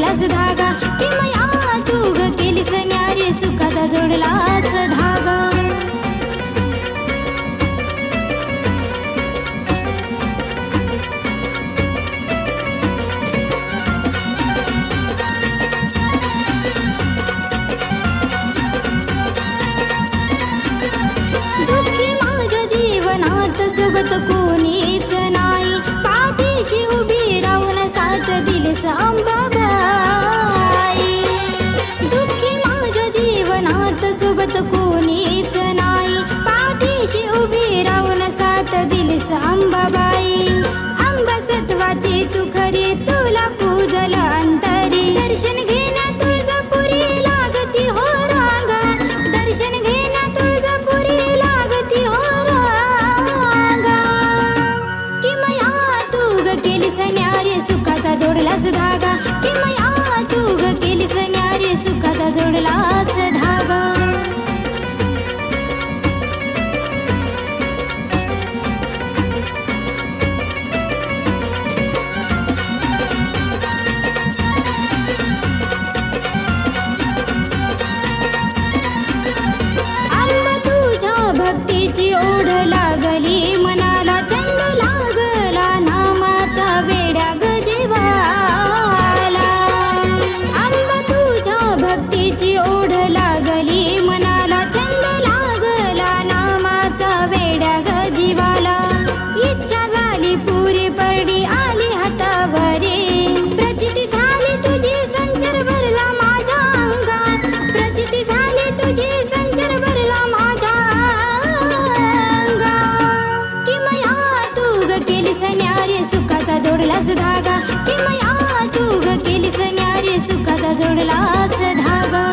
जोडलास धागा की मया तू ग केलीस न्यारी सुखाचा जोडलास धागा सोबत कोणीच नाही पाठीशी उभी राहून साथ दिलीस अंबाबाई दुःखी माझ्या जीवनात सोबत कोणीच नाही पाठीशी उभी राहून साथ दिलीस अंबाबाई अंबा सत्वाची तू खरी तुला पूजल अंतरी दर्शन घेण्या तुळजापुरी लागती हो रांगा दर्शन घेण्या तुळजापुरी लागती हो न्यारी सुखाचा जोडलास धागा की मया तू ग केलीस न्यारी सुखाचा जोडलास धागा अंबा तुझ्या भक्तीची ओढ लागली मनाला छंद लागला नामाचा वेड्या ग जीवाला अंबा तुझ्या भक्तीची ओढ लागली मनाला छंद लागला नामाचा वेड्या ग जीवाला इच्छा झाली पुरी परडी आली हातावरी प्रचिती झाली तुझी संचार भरला माझ्या अंगात प्रचिती झाली तुझी संचार भरला माझ्या अंगात की मया तू ग केलीस न्यारी सुखाचा जोडलास धागा की मया तू ग केलीस न्यारी सुखाचा जोडलास धागा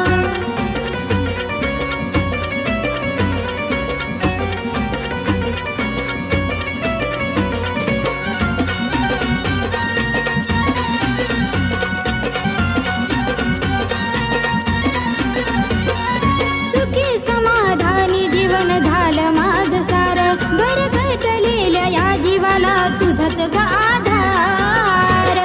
सुखी समाधानी जीवन झालं माझं सार भरकटलेल्या या जीवाला तुझाच ग आधार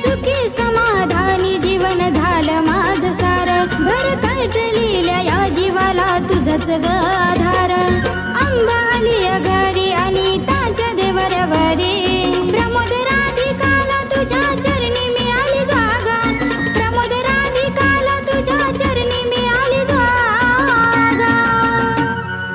सुखी समाधानी जीवन झालं माझं सार भरकटलेल्या या जीवाला तुझाच ग आधार अंबा आली घरी आणि ताच्या देवरवरी प्रमोद राधिकाला तुझ्या चरणी मिळाली जागा प्रमोद राधिकाला तुझ्या चरणी मिळाली जागा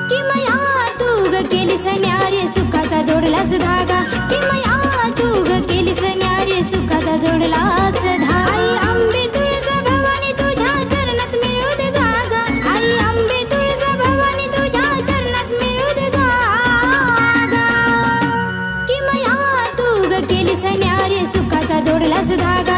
की मया तू ग केलीस न्यारी सुखाचा जोडलास धागा की मया तू ग केलीस न्यारी सुखाचा जोडलास धागा आई अंबे तुळजा भवानी तुझ्या चरणात मिळू दे जागा आई अंबे तुळजा भवानी तुझ्या चरणात मिळू दे जागा की मया तू ग केलीस न्यारी सुखाचा जोडलास धागा